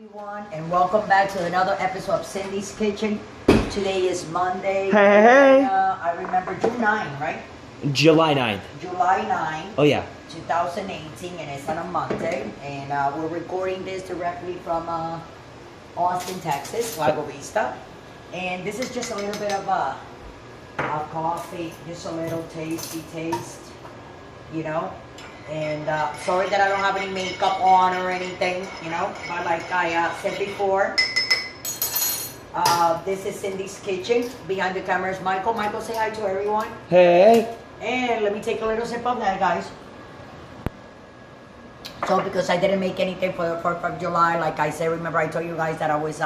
Everyone, and welcome back to another episode of Cindy's Kitchen. Today is Monday. Hey. I remember June 9, right? July 9th. July 9. Oh, yeah. 2018, and it's on a Monday. And we're recording this directly from Austin, Texas, Lago Vista. And this is just a little bit of a coffee, just a little tasty taste, you know. And sorry that I don't have any makeup on or anything, you know. But like I said before, this is Cindy's Kitchen. Behind the camera is Michael. Michael, say hi to everyone. Hey. And let me take a little sip of that, guys. So because I didn't make anything for the 4th of July, like I said, remember I told you guys that I was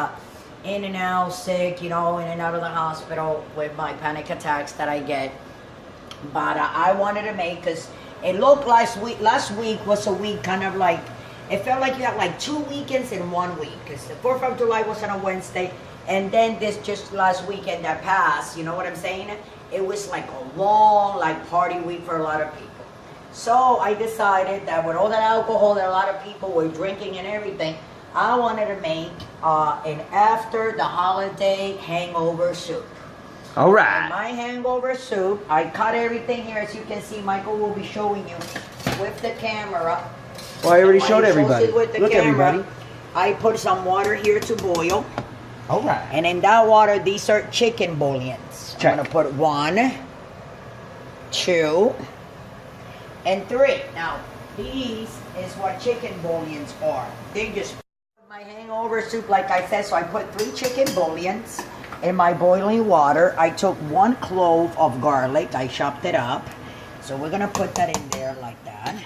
in and out, sick, you know, in and out of the hospital with my panic attacks that I get. But I wanted to make, because it looked last week was a week kind of like, it felt like you had like 2 weekends in 1 week. Because the 4th of July was on a Wednesday, and then this just last weekend that passed, you know what I'm saying? It was like a long, like, party week for a lot of people. So I decided that with all that alcohol that a lot of people were drinking and everything, I wanted to make an after the holiday hangover soup. All right. In my hangover soup, I cut everything here. As you can see, Michael will be showing you with the camera. Well, I already showed everybody. With the Look, camera, everybody. I put some water here to boil. All right. And in that water, these are chicken bullions. Check. I'm going to put 1, 2, and 3. Now, these is what chicken bullions are. They just my hangover soup, like I said, so I put 3 chicken bullions in my boiling water. I took 1 clove of garlic. I chopped it up. So we're going to put that in there like that.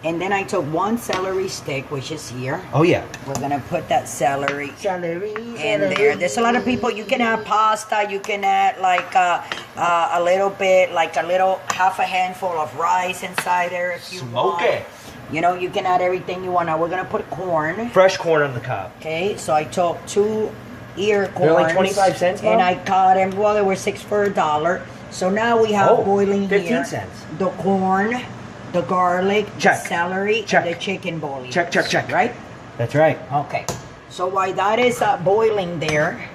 And then I took 1 celery stick, which is here. Oh, yeah. We're going to put that celery in there. There's a lot of people, you can add pasta, you can add like a little bit, like a little half a handful of rice inside there if you want. Smoke it. You know, you can add everything you want. Now we're going to put corn. Fresh corn on the cob. Okay, so I took 2 ear corns. They're like 25 cents, Mom? And I cut them, well, they were 6 for $1. So now we have boiling 15 here. cents. The corn, the garlic, Check. the celery, Check. and the chicken bouillon. Check, check, check. Right? That's right. Okay. So while that is boiling there,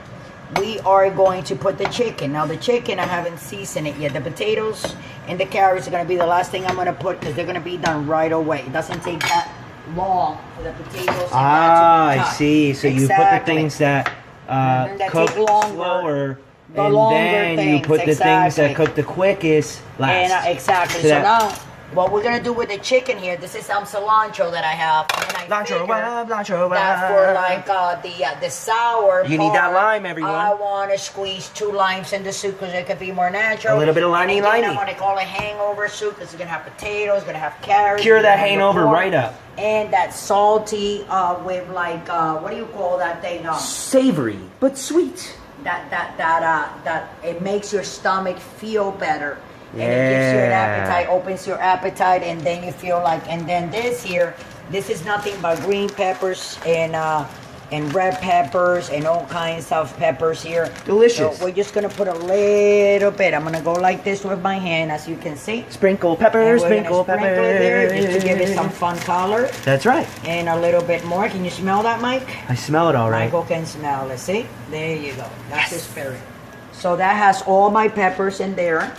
we are going to put the chicken. Now the chicken, I haven't seasoned it yet. The potatoes and the carrots are going to be the last thing I'm going to put because they're going to be done right away. It doesn't take that long for the potatoes and that to be cut. I see. So you put the things that cook take longer. slower, The and longer then things, you put the things that exactly. cook the quickest last. And exactly. So So that- now, what we're gonna do with the chicken here, this is some cilantro that I have. And I Cilantro, figure that for like the sour You need that part, lime, everyone. I want to squeeze 2 limes in the soup because it could be more natural. A little bit of And again, limey. I want to call it hangover soup because it's gonna have potatoes, it's gonna have carrots. Cure that it's gonna have hangover corn, right up. And that salty with like what do you call that thing? Savory, but sweet. That it makes your stomach feel better. And Yeah. it gives you an appetite, opens your appetite, and then you feel like, and then this here, this is nothing but green peppers and red peppers and all kinds of peppers here. Delicious. So we're just gonna put a little bit. I'm gonna go like this with my hand, as you can see. Sprinkle And peppers, we're sprinkle gonna sprinkle it there peppers. just to give it some fun color. That's right. And a little bit more. Can you smell that, Mike? I smell it all right. Michael can smell it. See? There you go. That's the spirit. So that has all my peppers in there.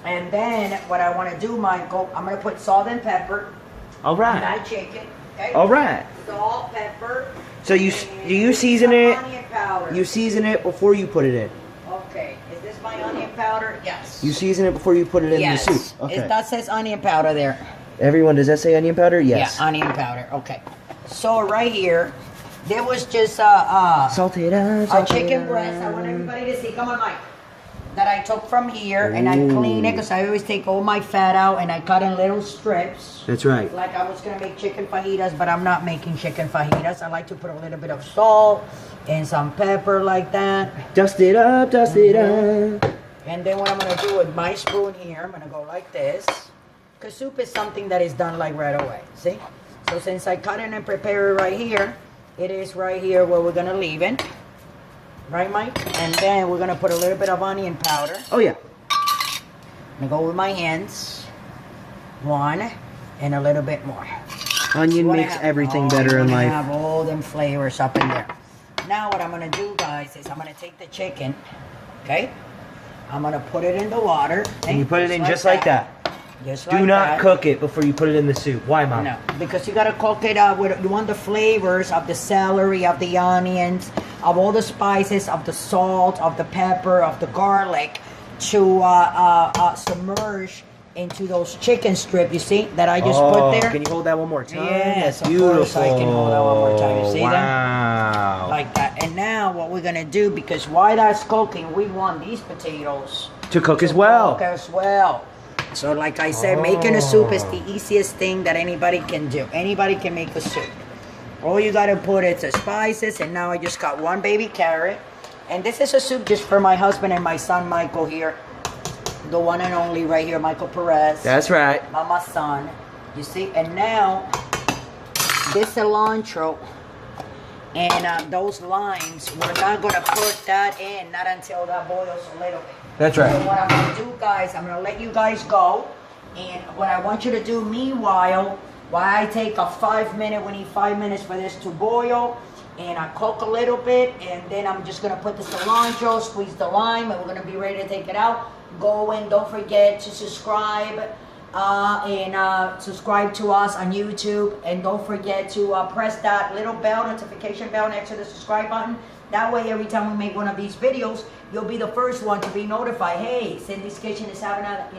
And then what I want to do, Michael, I'm going to put salt and pepper All on right. that chicken. Okay? All right. Salt, pepper. So do you season some it? onion powder. You season it before you put it in. Okay. Is this my onion powder? Yes. You season it before you put it in yes. the soup. Okay. That says onion powder there. Everyone, does that say onion powder? Yes. Yeah, onion powder. Okay. So right here, there was just Salt it up. a salt it chicken up. breast. I want everybody to see. Come on, Mike. That I took from here and I clean it because I always take all my fat out and I cut in little strips. That's right. Like I was going to make chicken fajitas, but I'm not making chicken fajitas. I like to put a little bit of salt and some pepper like that. Dust it up, dust it up. And then what I'm going to do with my spoon here, I'm going to go like this. Because soup is something that is done like right away. See? So since I cut it and prepare it right here, it is right here where we're going to leave it. Right, Mike? And then we're going to put a little bit of onion powder. Oh, yeah. I'm going to go with my hands. 1 and a little bit more. Onion makes everything better in life. Have all them flavors up in there. Now what I'm gonna do, guys, is I'm gonna take the chicken, okay? I'm gonna put it in the water. And you put it in just like that. Just Do not cook it before you put it in the soup. Why, Mom? No, because you gotta cook it with, you want the flavors of the celery, of the onions, of all the spices, of the salt, of the pepper, of the garlic, to submerge into those chicken strips, you see, that I just put there. Can you hold that one more time? Yes, That's beautiful. Of course I can hold that one more time. You see that? Wow. Like that. And now what we're gonna do, because while that's cooking, we want these potatoes to cook as well. So like I said, making a soup is the easiest thing that anybody can do. Anybody can make a soup. All you gotta put is the spices, and now I just got one baby carrot. And this is a soup just for my husband and my son Michael here. The one and only right here, Michael Perez. That's right. My son. You see? And now, this cilantro and those limes, we're not going to put that in, not until that boils a little bit. That's right. So what I'm going to do, guys, I'm going to let you guys go. And what I want you to do, meanwhile, while I take a 5 minute, we need 5 minutes for this to boil. And I cook a little bit, and then I'm just going to put the cilantro, squeeze the lime, and we're going to be ready to take it out. Go and don't forget to subscribe subscribe to us on YouTube, and don't forget to press that little bell, notification bell next to the subscribe button. That way every time we make one of these videos, you'll be the first one to be notified. Hey, Cindy's Kitchen is having a,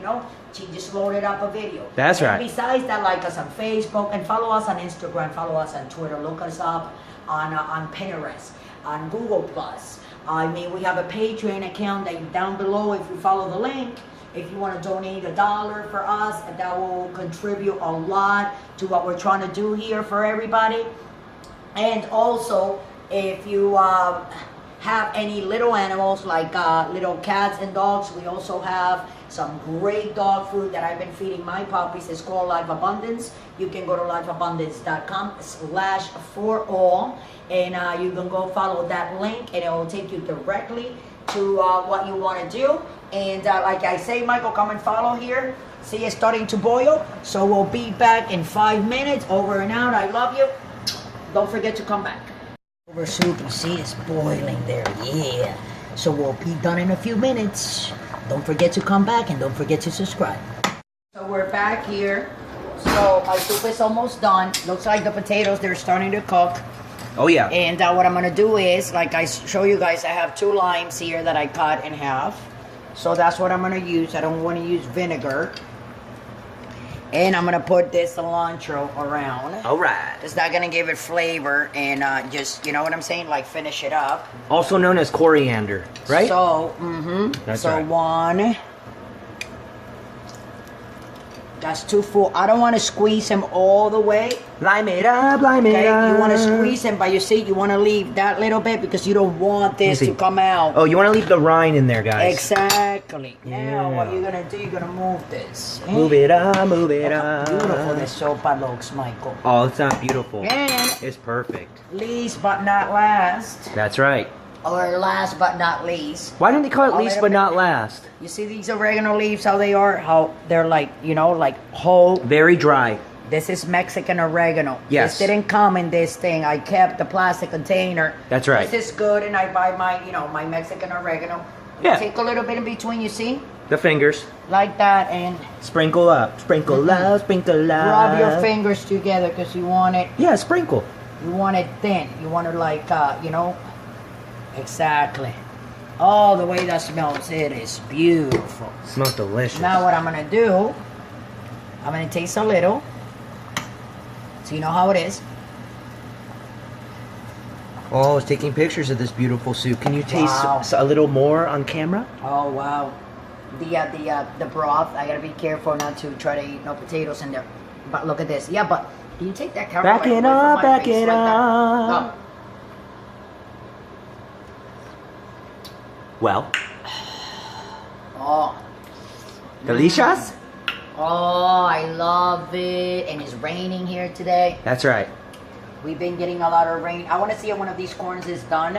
she just loaded up a video. That's right. And besides that, like us on Facebook and follow us on Instagram, follow us on Twitter, look us up on Pinterest, on Google Plus. I mean, we have a Patreon account that down below, if you follow the link, if you want to donate $1 for us, that will contribute a lot to what we're trying to do here for everybody. And also, if you have any little animals like little cats and dogs, we also have some great dog food that I've been feeding my puppies. It's called Life Abundance. You can go to lifeabundance.com/forall, and you can go follow that link, and it will take you directly to what you want to do. And like I say, Michael, come and follow here. See, it's starting to boil, so we'll be back in 5 minutes. Over and out. I love you. Don't forget to come back. Over soup, you see, it's boiling there. Yeah. So we'll be done in a few minutes. Don't forget to come back, and don't forget to subscribe. So we're back here. So my soup is almost done. Looks like the potatoes, they're starting to cook. Oh yeah. And what I'm going to do is, like I show you guys, I have 2 limes here that I cut in half. So that's what I'm going to use. I don't want to use vinegar. And I'm going to put this cilantro around. All right. It's not going to give it flavor and just, you know what I'm saying? Like finish it up. Also known as coriander, right? So, That's right. 1. That's 2 full. I don't want to squeeze them all the way. Lime it up, lime it Okay, up. you want to squeeze them, but you see, you want to leave that little bit because you don't want this to come out. Oh, you want to leave the rind in there, guys. Exactly. Yeah. Now, what you're going to do, you're going to move this. Move it up, move it up. Beautiful this sopa looks, Michael. Oh, it's not beautiful. And It's perfect. least but not last, That's right. or last but not least, Why don't they call it A least little but not last? you see these oregano leaves, how they are? How they're like, like whole. Very dry. This is Mexican oregano. Yes. This didn't come in this thing. I kept the plastic container. That's right. This is good, and I buy my, my Mexican oregano. Yeah. Take a little bit in between, you see? The fingers. Like that, and Sprinkle up. Sprinkle up, sprinkle up. rub your fingers together because you want it. Yeah, sprinkle. You want it thin. You want it like, exactly. Oh, the way that smells, it is beautiful. Smells delicious. Now what I'm going to do, I'm going to taste a little. So you know how it is. Oh, I was taking pictures of this beautiful soup. Can you taste Wow. a little more on camera? Oh, wow. The broth, I got to be careful not to try to eat no potatoes in there. But look at this. Yeah, but can you take that camera Back it up, back it up. No. Well, Oh. delicious? Oh, I love it. And it's raining here today. That's right. We've been getting a lot of rain. I want to see if one of these corns is done.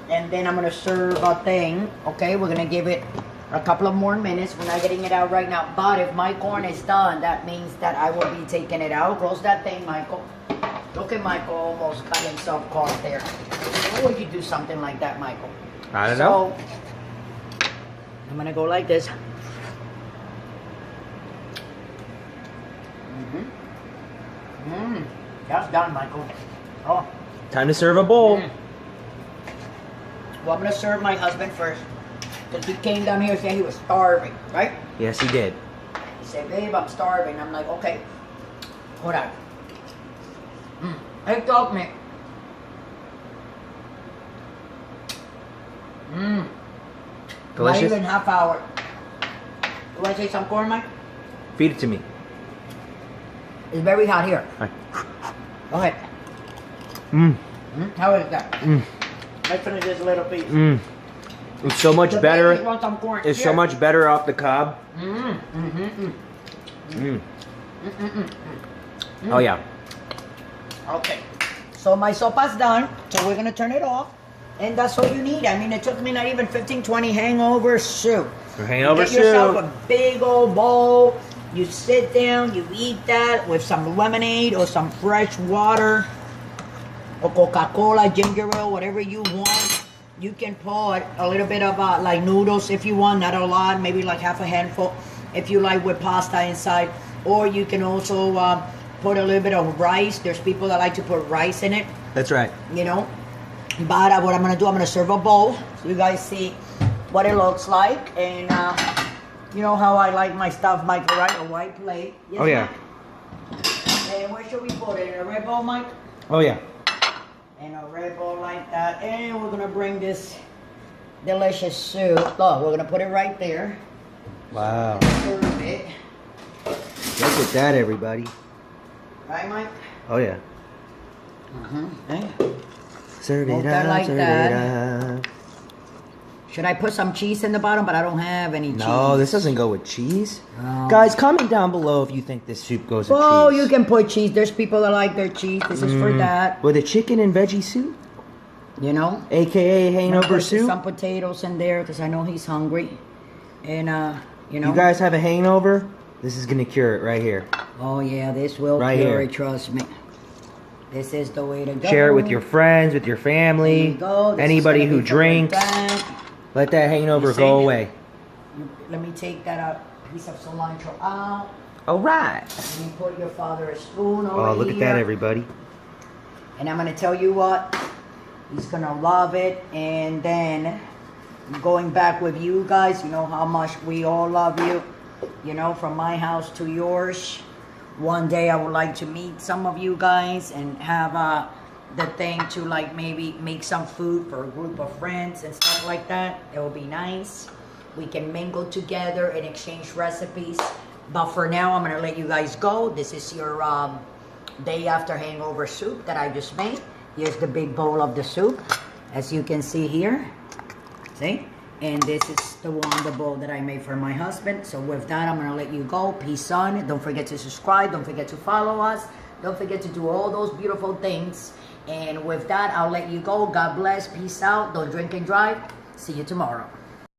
And then I'm going to serve a thing. Okay, we're going to give it a couple of more minutes. We're not getting it out right now. But if my corn is done, that means that I will be taking it out. Close that thing, Michael. Look at Michael almost cut himself caught there. Why would you do something like that, Michael? I don't know. I'm gonna go like this. That's done, Michael. Oh. Time to serve a bowl. Well, I'm gonna serve my husband first. Because he came down here saying he was starving, right? Yes, he did. He said, babe, I'm starving. I'm like, okay. Hold on. Hey, dog me. Delicious. Not even half hour. You want to take some corn, Mike? Feed it to me. It's very hot here. Hi. Go ahead. How is that? Let's finish this little piece. It's so much better. You want some corn? It's so much better off the cob. Oh yeah. Okay. So my sopa's done. So we're gonna turn it off. And that's all you need. I mean, it took me not even 15-20 hangover soup. For hangover soup. Get yourself soup. a big old bowl. You sit down, you eat that with some lemonade or some fresh water or Coca-Cola, ginger ale, whatever you want. You can put a little bit of like noodles if you want, not a lot, maybe like half a handful if you like with pasta inside. Or you can also put a little bit of rice. There's people that like to put rice in it. That's right. You know. But what I'm going to do, I'm going to serve a bowl so you guys see what it looks like. And you know how I like my stuff, Mike, right? A white plate. Yes, oh, yeah. Mike? And where should we put it? In a red bowl, Mike? Oh, yeah. In a red bowl like that. And we're going to bring this delicious soup. Look, we're going to put it right there. Wow. Serve it. Look at that, everybody. Right, Mike? Oh, yeah. Okay. Serve it that up, like serve that. it up. Should I put some cheese in the bottom? But I don't have any cheese. No, this doesn't go with cheese. No. Guys, comment down below if you think this soup goes with Oh, cheese. you can put cheese. There's people that like their cheese. This is for that. With a chicken and veggie soup? You know? AKA hangover soup? Some potatoes in there because I know he's hungry. And, you know. You guys have a hangover? This is going to cure it right here. Oh, yeah. This will cure it. Trust me. This is the way to go. Share it with your friends, with your family, anybody who drinks. Let that hangover go away. Let me take that piece of cilantro out. All right. Let me put your father a spoon over here. Oh, look at that, everybody. And I'm going to tell you what. He's going to love it. And then going back with you guys, you know how much we all love you. You know, from my house to yours. One day I would like to meet some of you guys and have the thing to like maybe make some food for a group of friends and stuff like that. It will be nice. We can mingle together and exchange recipes. But for now, I'm going to let you guys go. This is your day after hangover soup that I just made. Here's the big bowl of the soup, as you can see here. See? And this is the bowl that I made for my husband. So with that, I'm going to let you go. Peace on. Don't forget to subscribe. Don't forget to follow us. Don't forget to do all those beautiful things. And with that, I'll let you go. God bless. Peace out. Don't drink and drive. See you tomorrow.